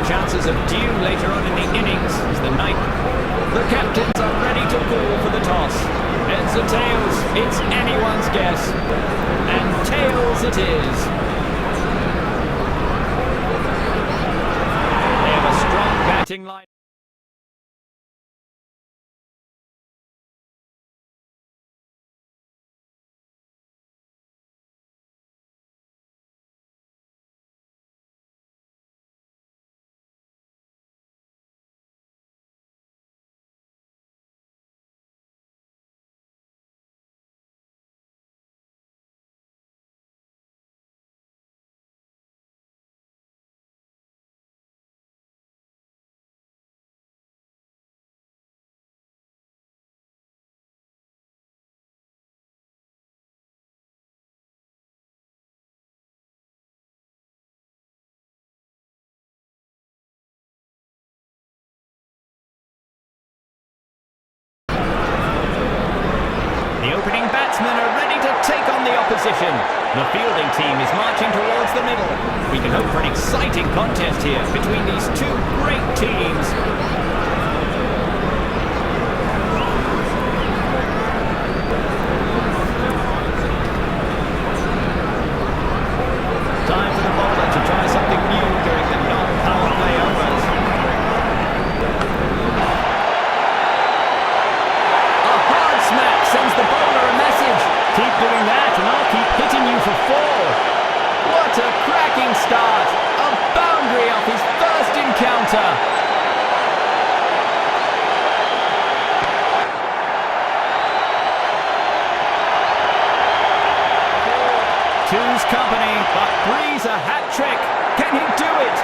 chances of dew later on in the innings as the ninth. The captains are ready to call for the toss. Heads or tails, it's anyone's guess. And tails it is. They have a strong batting line. Opening batsmen are ready to take on the opposition. The fielding team is marching towards the middle. We can hope for an exciting contest here between these two great teams. Time for the bowler to try something new during the non-power play overs. A hard smack sends the bowler a message. Keep doing that and I'll keep hitting you for 4. What a cracking start. A boundary off his first encounter. Two's company, but three's a hat-trick. Can he do it?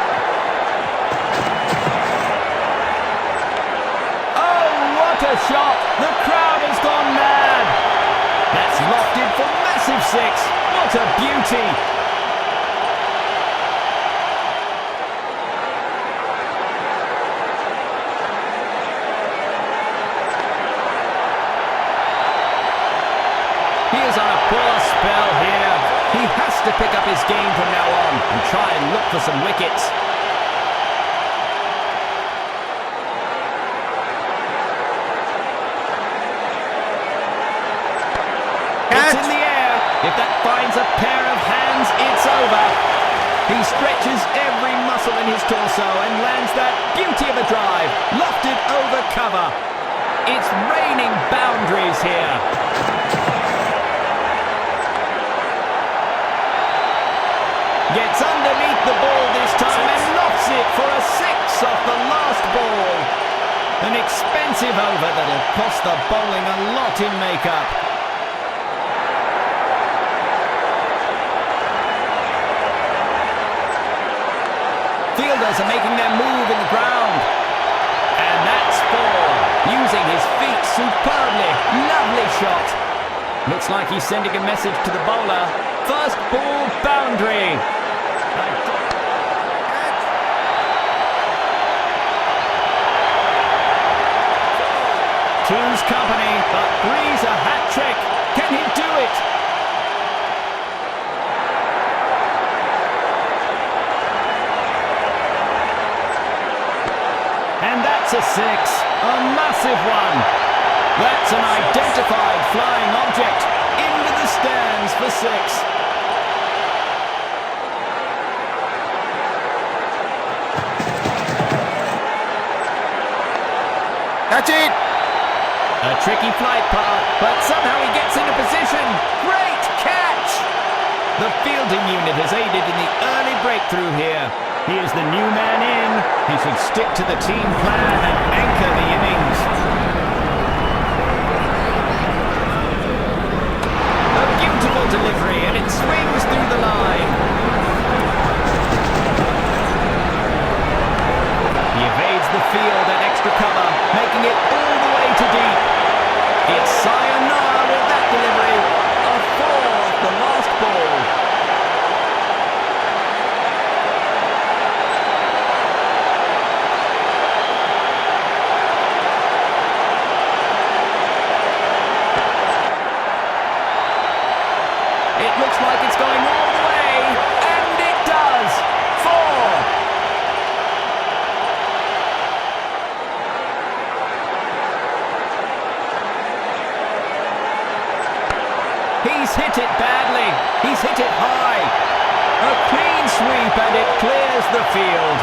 Oh, what a shot! The crowd has gone mad. That's lofted for massive 6. What a beauty! He is on a poor spell here. He has to pick up his game from now on and try and look for some wickets. It's in the air. If that finds a pair of hands, it's over. He stretches every muscle in his torso and lands that beauty of a drive, lofted over cover. It's raining boundaries here. Gets underneath the ball this time and lofts it for a 6 off the last ball. An expensive over that'll cost the bowling a lot in makeup. Fielders are making their move in the ground. And that's 4. Using his feet superbly. Lovely shot. Looks like he's sending a message to the bowler. First ball boundary. Two's company, but three's a hat-trick. Can he do it? And that's a 6. A massive one. That's an identified flying object. Into the stands for 6. That's it! A tricky flight path, but somehow he gets into position. Great catch! The fielding unit has aided in the early breakthrough here. He is the new man in. He should stick to the team plan and anchor the innings. A beautiful delivery, and it swings through the line. He evades the field and extra cover, making it all the way to deep. It's sayonara with that delivery. A 4 off the last ball. It looks like it's going all the way. He's hit it badly. He's hit it high. A clean sweep and it clears the field.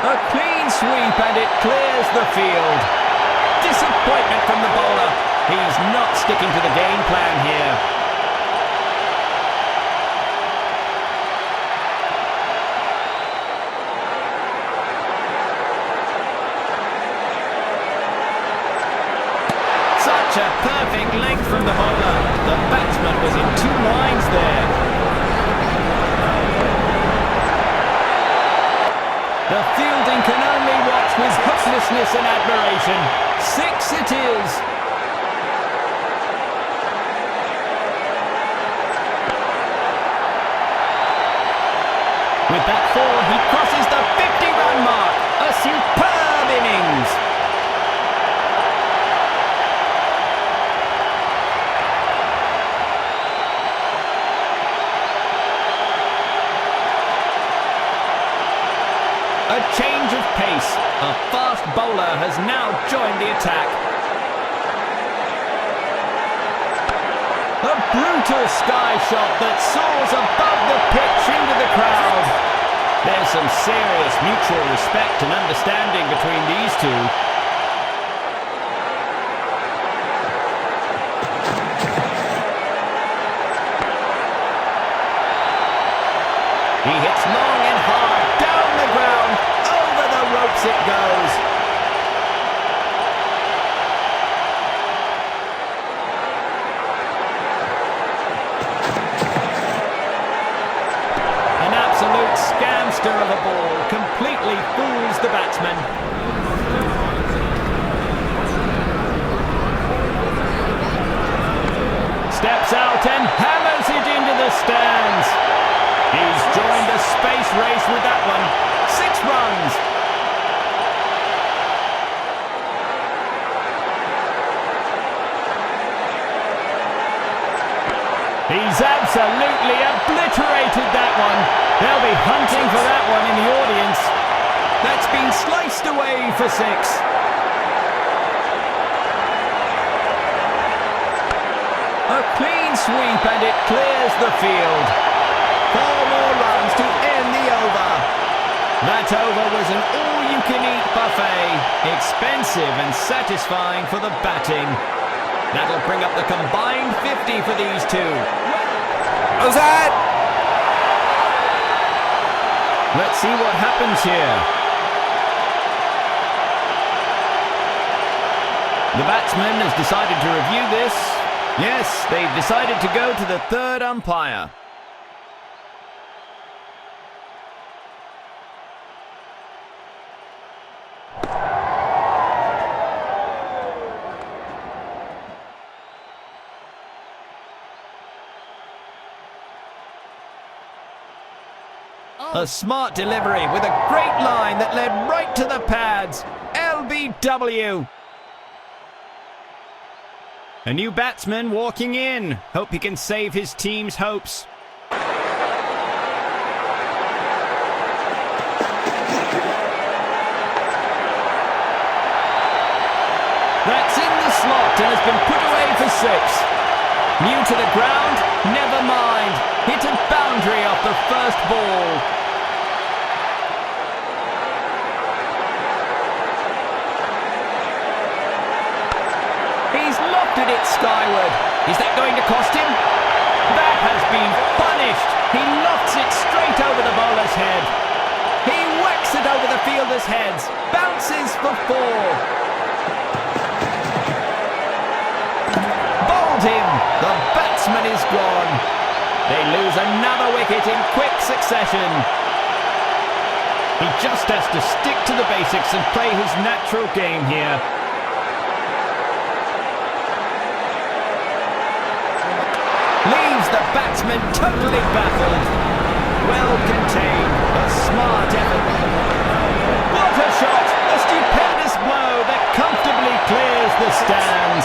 A clean sweep and it clears the field. Disappointment from the bowler. He's not sticking to the game plan here. Such a perfect length from the bowler. The batsman was in two lines there. The fielding can only watch with hopelessness and admiration. 6 it is. With that 4, he crosses the 50-run mark. A superb innings. A change of pace. A fast bowler has now joined the attack. A brutal sky shot that soars above the pitch into the crowd. There's some serious mutual respect and understanding between these two. He hits long and hard, down the ground, over the ropes it goes. An absolute scamster of a ball, completely fools the batsman. Steps out and hammers it into the stands. He's joined a space race with that one. 6 runs. He's absolutely obliterated that one. They'll be hunting for that one in the audience. That's been sliced away for 6. A clean sweep and it clears the field. 4 more runs to end the over. That over was an all-you-can-eat buffet. Expensive and satisfying for the batting. That'll bring up the combined 50 for these two. How's that? Let's see what happens here. The batsman has decided to review this. Yes, they've decided to go to the 3rd umpire. A smart delivery with a great line that led right to the pads. LBW. A new batsman walking in. Hope he can save his team's hopes. That's in the slot and has been put away for 6. New to the ground? Never mind. Hit a boundary off the first ball. He's lofted it skyward. Is that going to cost him? That has been punished. He lofts it straight over the bowler's head. He whacks it over the fielders' heads. Bounces for 4. Bowled him. The batsman is gone. They lose another wicket in quick succession. He just has to stick to the basics and play his natural game here. Leaves the batsman totally baffled. Well contained. A smart effort. What a shot! A stupendous blow that comfortably clears the stands.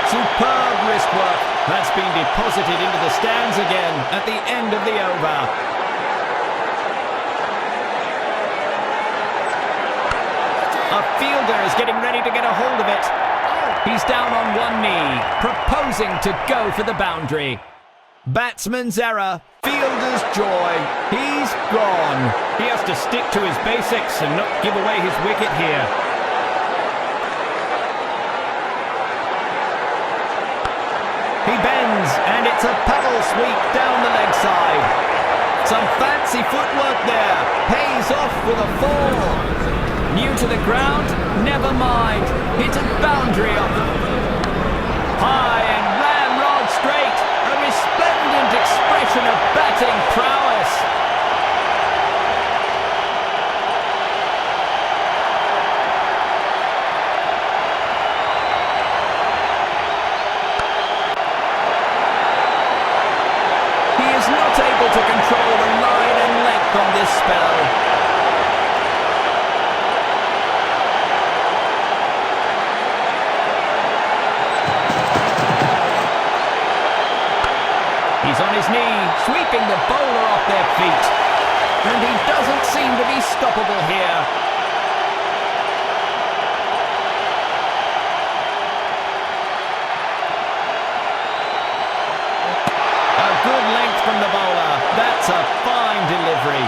Superb wrist work. That's been deposited into the stands again at the end of the over. fielder is getting ready to get a hold of it. He's down on one knee, proposing to go for the boundary. Batsman's error, fielder's joy. He's gone. He has to stick to his basics and not give away his wicket here. He bends, and it's a paddle sweep down the leg side. Some fancy footwork there. Pays off with a four. New to the ground? Never mind. Hit a boundary off. High and ramrod straight. A resplendent expression of batting prowess. He is not able to control the line and length on this spell. He's on his knee, sweeping the bowler off their feet. And he doesn't seem to be stoppable here. A good length from the bowler. That's a fine delivery.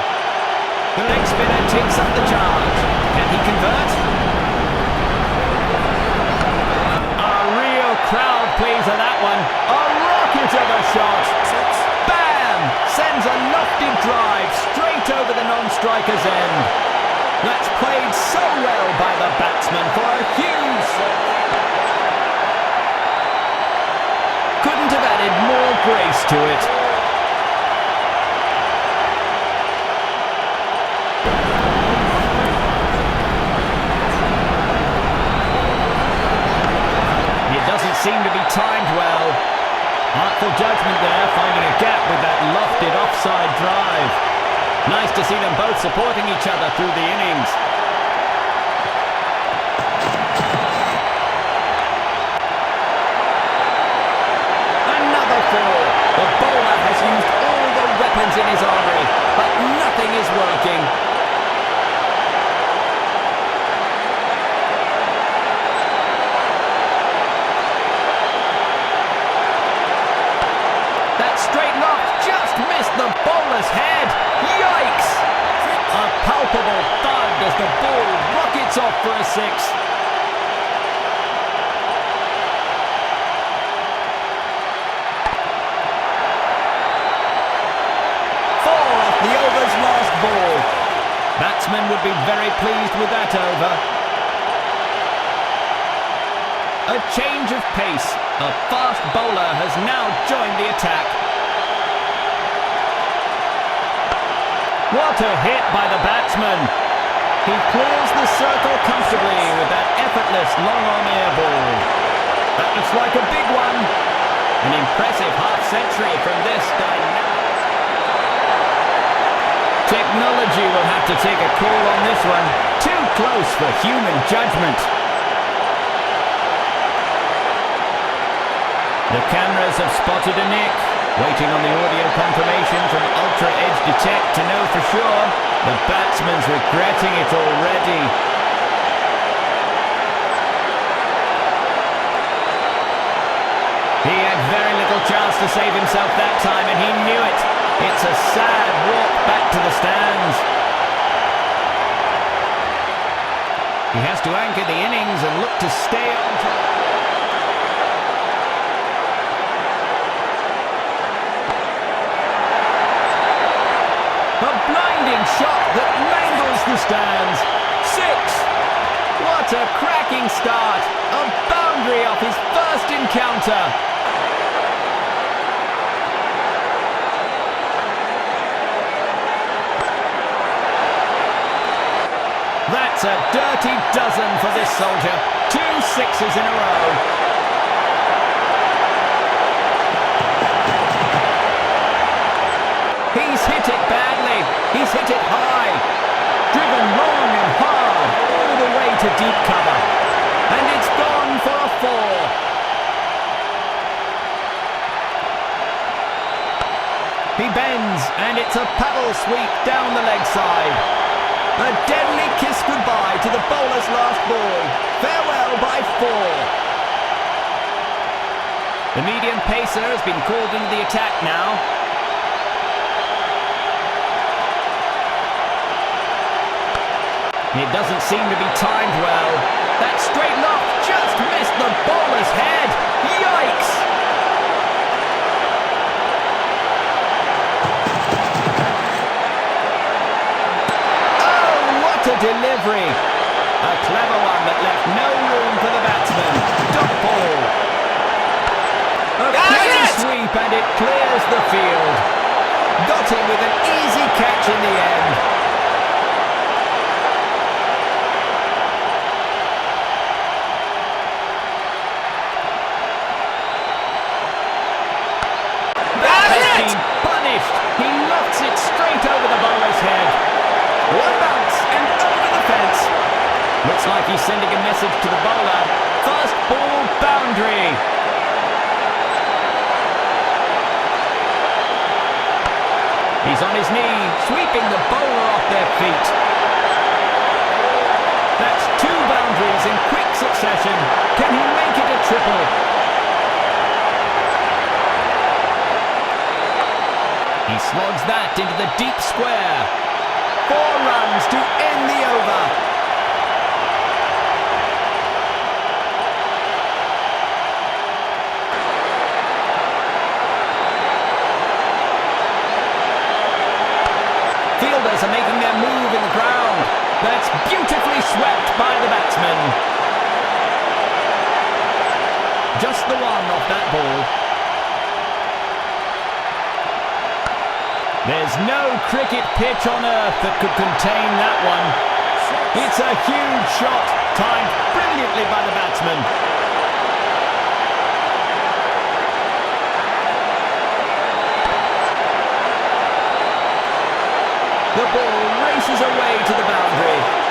The leg spinner takes up the charge. Can he convert? A real crowd pleaser, that one. A rocket of a shot. Bam! Sends a lofty drive straight over the non-striker's end. That's played so well by the batsman for a huge... Couldn't have added more grace to it. It doesn't seem to be timed well. Artful judgment there, finding a gap with that lofted offside drive. Nice to see them both supporting each other through the innings. Another four. The bowler has used all the weapons in his armoury, but nothing is working. That straight loft just missed the bowler's head. Yikes! A palpable thud as the ball rockets off for a six. Four off the over's last ball. Batsmen would be very pleased with that over. A change of pace. A fast bowler has now joined the attack. What a hit by the batsman. He clears the circle comfortably with that effortless long-on air ball. That looks like a big one. An impressive half-century from this dynamic. Technology will have to take a call on this one. Too close for human judgment. The cameras have spotted a nick. Waiting on the audio confirmation from Ultra Edge Detect to know for sure. The batsman's regretting it already. He had very little chance to save himself that time, and he knew it. It's a sad walk back to the stands. He has to anchor the innings and look to stay on top. A blinding shot that mangles the stands. Six! What a cracking start. A boundary off his first encounter. That's a dirty dozen for this soldier. 2 sixes in a row. He's hit it badly. He's hit it high. Driven long and hard all the way to deep cover. And it's gone for a 4. He bends and it's a paddle sweep down the leg side. A deadly kiss goodbye to the bowler's last ball. Farewell by 4. The medium pacer has been called into the attack now. It doesn't seem to be timed well. That straight lob just missed the bowler's head. Yikes! Oh, what a delivery! A clever one that left no room for the batsman. Dot ball. A clean sweep and it clears the field. Got him with an easy catch in the end. He lofts it straight over the bowler's head. One bounce and over the fence. Looks like he's sending a message to the bowler. First ball boundary. He's on his knee, sweeping the bowler off their feet. That's 2 boundaries in quick succession. Can he make it a triple? He slogs that into the deep square. 4 runs to end the over. Fielders are making their move in the ground. That's beautifully swept by the batsman. Just the one off that ball. There's no cricket pitch on earth that could contain that one. It's a huge shot, timed brilliantly by the batsman. The ball races away to the boundary.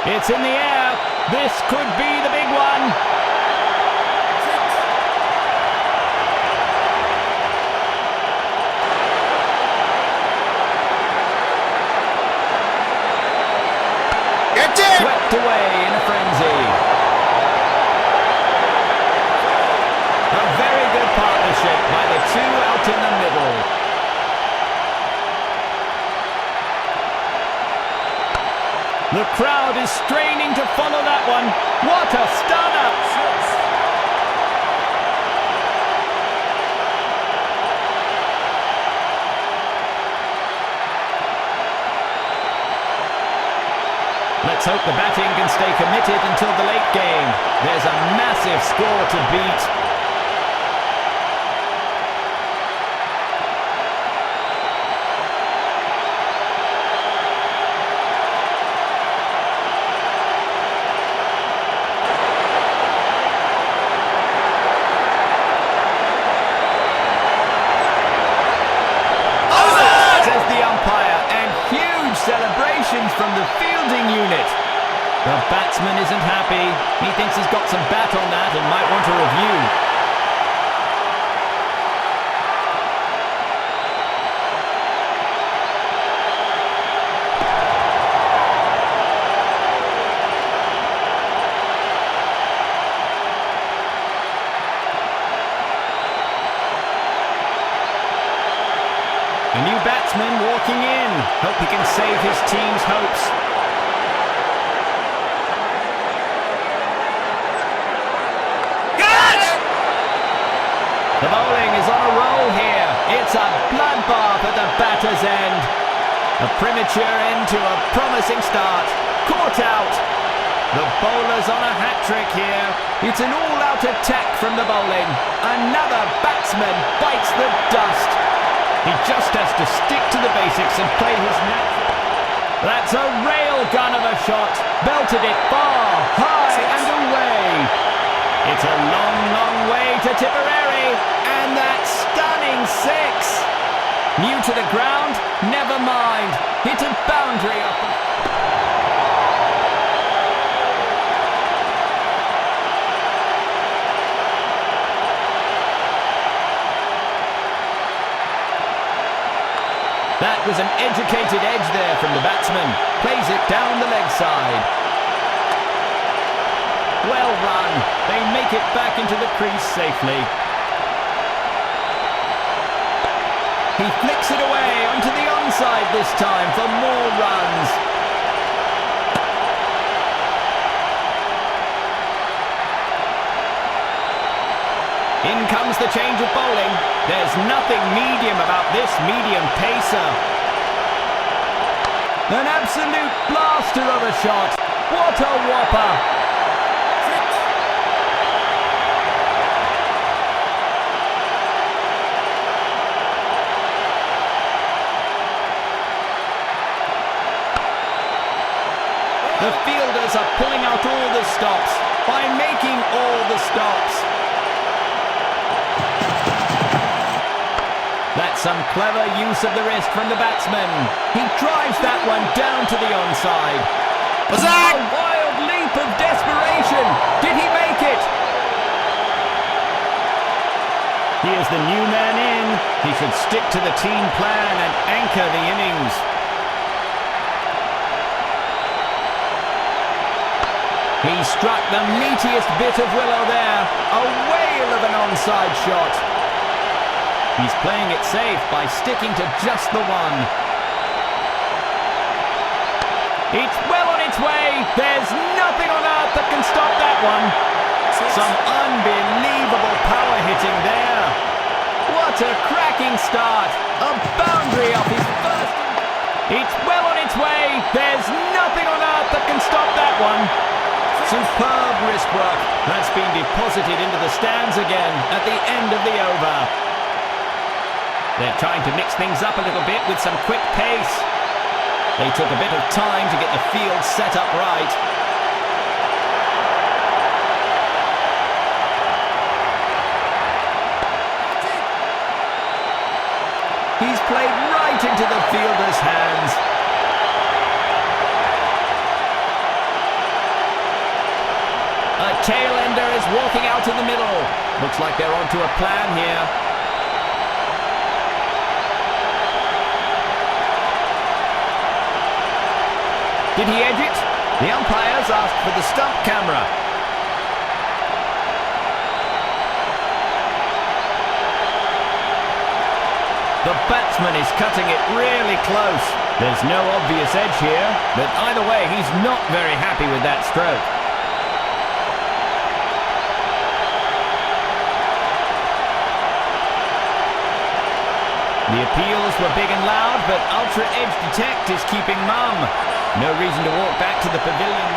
It's in the air. This could be the big one. Get it! Swept away in a frenzy. A very good partnership by the 2 out in the middle. The crowd is straining to follow that one. What a stunner! Let's hope the batting can stay committed until the late game. There's a massive score to beat. Celebrations from the fielding unit. The batsman isn't happy. He thinks he's got some bat on that and might want a review. A new batsman walking in. Hope he can save his team's hopes. Get it! The bowling is on a roll here. It's a bloodbath at the batter's end. A premature end to a promising start. Caught out. The bowler's on a hat-trick here. It's an all-out attack from the bowling. Another batsman bites the dust. He just has to stick to the basics and play his natural. That's a railgun of a shot. Belted it far, high and away. It's a long, long way to Tipperary. And that stunning 6. New to the ground? Never mind. Hit a boundary off the... That was an educated edge there from the batsman. Plays it down the leg side. Well run. They make it back into the crease safely. He flicks it away onto the onside this time for more runs. In comes the change of bowling. There's nothing medium about this medium pacer. An absolute blaster of a shot. What a whopper. The fielders are pulling out all the stops by making all the stops. That's some clever use of the wrist from the batsman. He drives that one down to the onside. Was that? A wild leap of desperation. Did he make it? He is the new man in. He should stick to the team plan and anchor the innings. He struck the meatiest bit of willow there. A whale of an onside shot. He's playing it safe by sticking to just the one. It's well on its way. There's nothing on earth that can stop that one. Some unbelievable power hitting there. What a cracking start. A boundary off his first. It's well on its way. There's nothing on earth that can stop that one. Superb wrist work. That's been deposited into the stands again at the end of the over. They're trying to mix things up a little bit with some quick pace. They took a bit of time to get the field set up right. He's played right into the fielder's hands. A tail-ender is walking out in the middle. Looks like they're onto a plan here. Did he edge it? The umpires asked for the stump camera. The batsman is cutting it really close. There's no obvious edge here, but either way, he's not very happy with that stroke. The appeals were big and loud, but Ultra Edge Detect is keeping mum. No reason to walk back to the pavilion.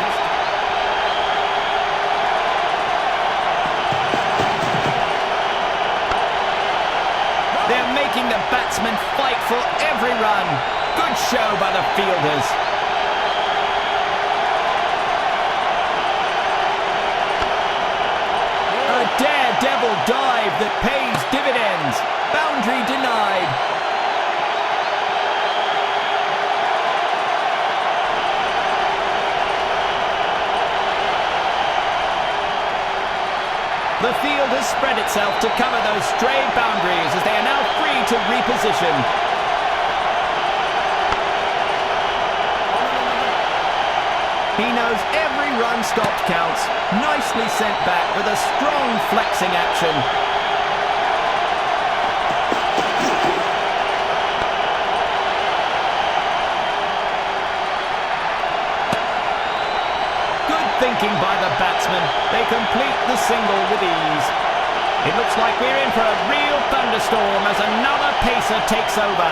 They're making the batsmen fight for every run. Good show by the fielders. A daredevil dive that pays dividends. Boundary denied. The field has spread itself to cover those stray boundaries as they are now free to reposition. He knows every run stopped counts. Nicely sent back with a strong flexing action. Thinking by the batsman, they complete the single with ease. It looks like we're in for a real thunderstorm as another pacer takes over.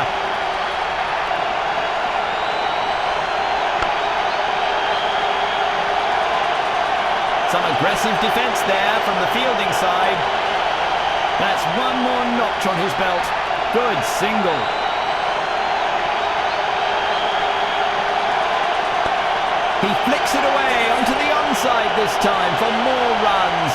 Some aggressive defence there from the fielding side. That's one more notch on his belt. Good single. He flicks it away onto the onside this time for more runs.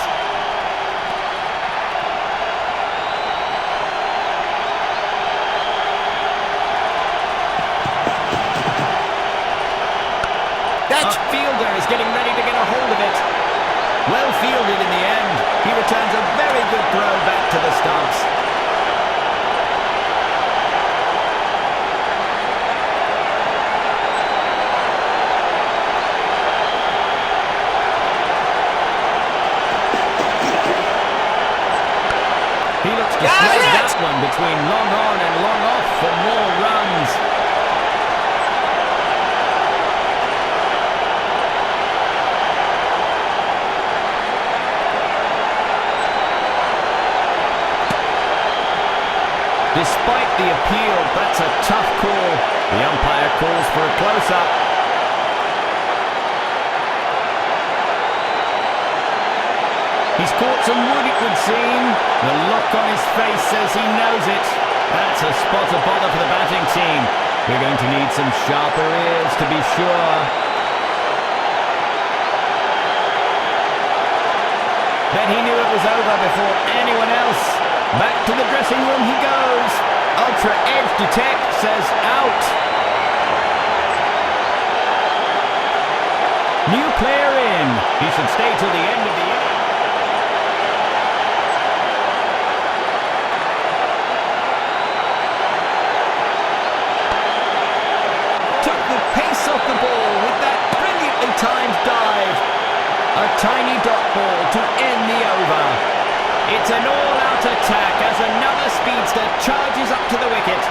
A fielder is getting ready to get a hold of it. Well fielded in the end. He returns a very good throw back to the stumps. Despite the appeal, that's a tough call. The umpire calls for a close-up. He's caught some wood, it would seem. The look on his face says he knows it. That's a spot of bother for the batting team. We're going to need some sharper ears to be sure. Then he knew it was over before anyone else. Back to the dressing room he goes. Ultra Edge Detect says out. New player in. He should stay till the end of the inning. Took the pace off the ball with that brilliantly timed dive. A tiny dot ball to end the over. It's an all-out attack as another speedster charges up to the wicket.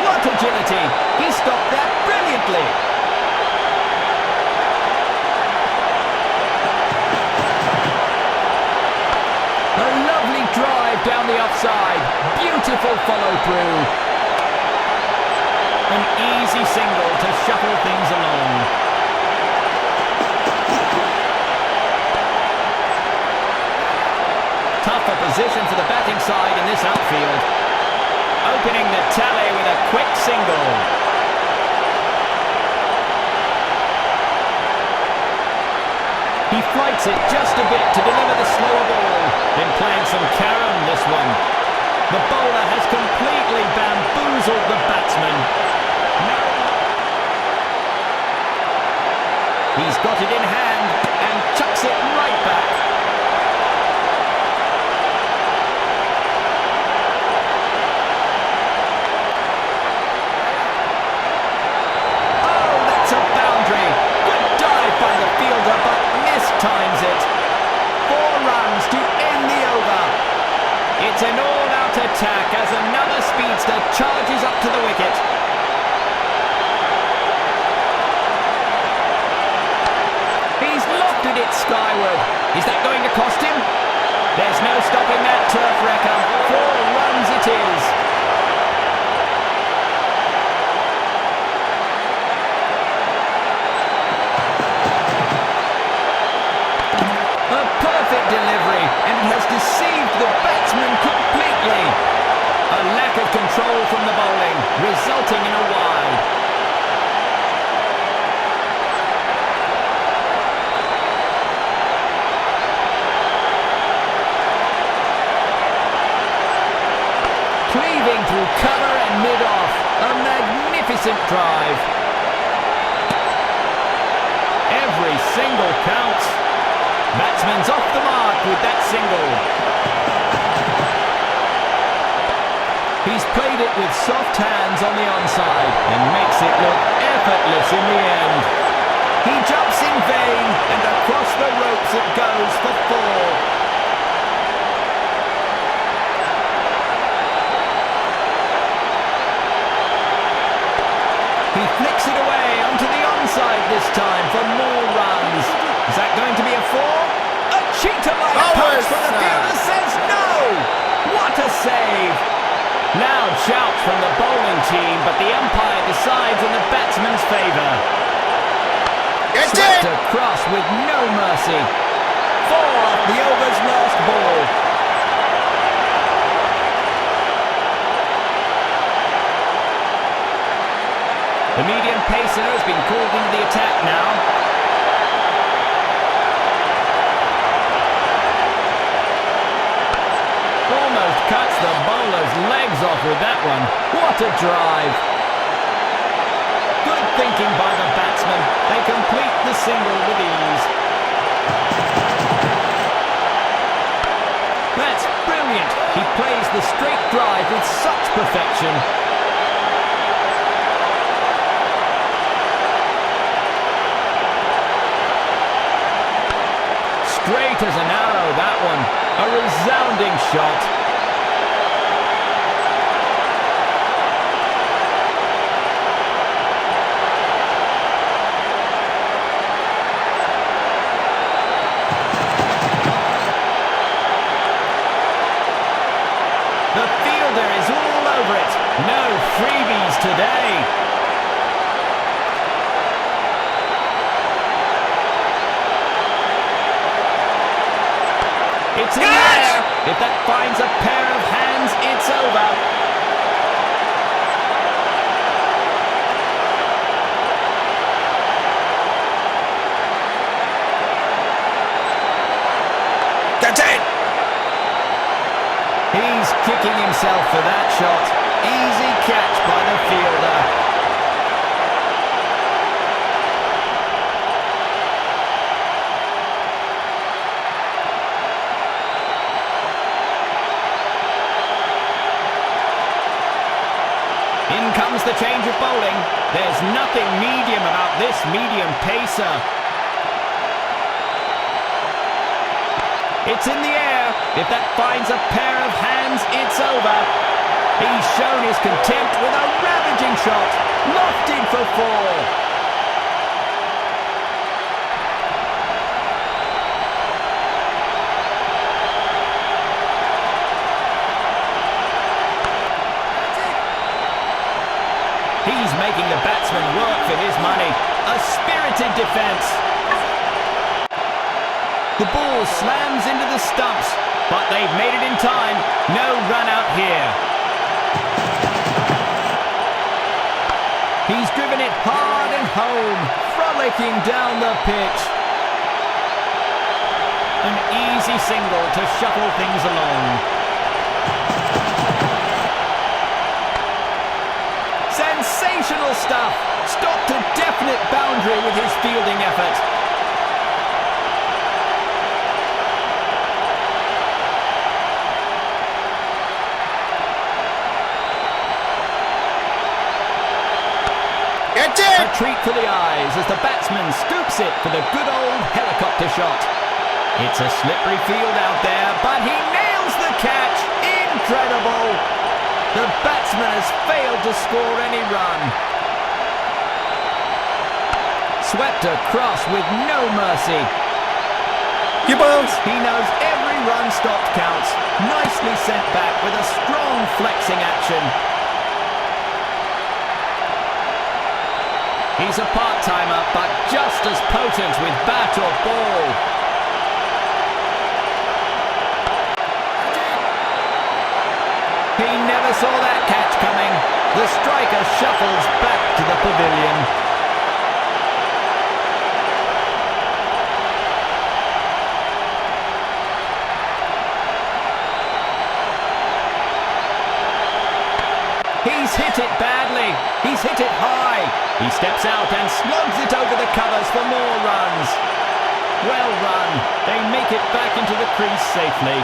What agility! He stopped that brilliantly. A lovely drive down the offside. Beautiful follow-through. An easy single to shuffle things along. Tough opposition for the batting side in this outfield. Opening the tally with a quick single. He flights it just a bit to deliver the slower ball. Been playing some carom this one. The bowler has completely bamboozled the batsman. He's got it in hand and chucks it right back. Oh, that's a boundary. Good dive by the fielder, but mistimes it. 4 runs to end the over. It's an all-out attack as another speedster charges up to the wicket. He's lofted it skyward. Is that going to cost him? There's no stopping that turf wrecker. 4 runs it is. A perfect delivery, and it has deceived the batsman completely. A lack of control from the bowling, resulting in a wide. Cleaving through cover and mid-off. A magnificent drive. Every single counts. Batsman's off the mark with that single. He's played it with soft hands on the onside and makes it look effortless in the end. He jumps in vain and across the ropes it goes for 4. He flicks it away onto the onside this time for more runs. Is that going to be a 4? A cheetah-like punch from the fielder says no! What a save! Loud shouts from the bowling team, but the umpire decides in the batsman's favour. Swept across with no mercy. 4 off the over's last ball. The medium pacer has been called into the attack now. Almost cuts the bowler's legs off with that one. What a drive. Good thinking by the batsman. They complete the single with ease. That's brilliant. He plays the straight drive with such perfection. Straight as an arrow, that one. A resounding shot. fielder is all over it. No freebies today. It's in there. If that finds a pair of hands, it's over. That's it! He's kicking himself for that shot. Easy catch by the fielder. In comes the change of bowling. There's nothing medium about this medium pacer. It's in the air. If that finds a pair of hands, it's over. He's shown his contempt with a ravaging shot. Lofted for four. He's making the batsman work for his money. A spirited defence. The ball slams into the stumps, but they've made it in time. No run out here. He's driven it hard and home, frolicking down the pitch. An easy single to shuffle things along. Sensational stuff! Stopped a definite boundary with his fielding effort. That's it! A treat for the eyes as the batsman scoops it for the good old helicopter shot. It's a slippery field out there, but he nails the catch. Incredible! The batsman has failed to score any run. Swept across with no mercy. He knows every run stopped counts. Nicely sent back with a strong flexing action. He's a part-timer, but just as potent with bat or ball. He never saw that catch coming. The striker shuffles back to the pavilion. He's hit it badly. He's hit it high. He steps out and slogs it over the covers for more runs. Well run. They make it back into the crease safely.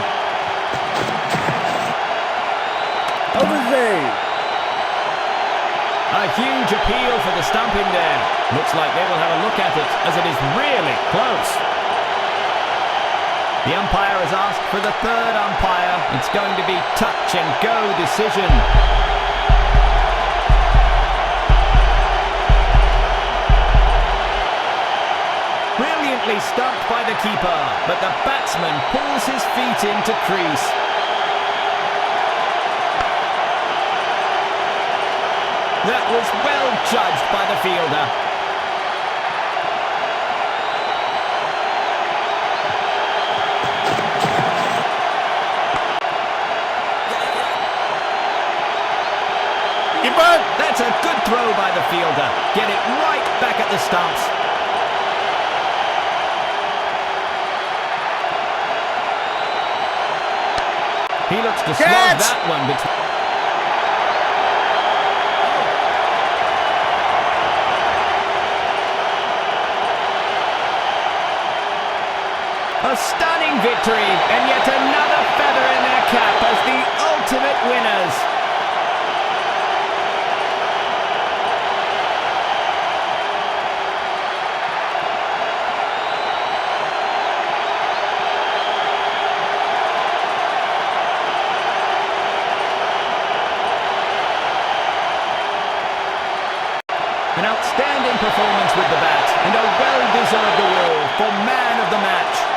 A huge appeal for the stumping there. Looks like they will have a look at it as it is really close. The umpire has asked for the third umpire. It's going to be touch and go decision. Brilliantly stumped by the keeper, but the batsman pulls his feet into crease. That was well judged by the fielder. That's a good throw by the fielder. Get it right back at the stumps. He looks to slog that one between. A stunning victory, and yet another feather in their cap as the ultimate winners. An outstanding performance with the bat, and a well-deserved award for man of the match.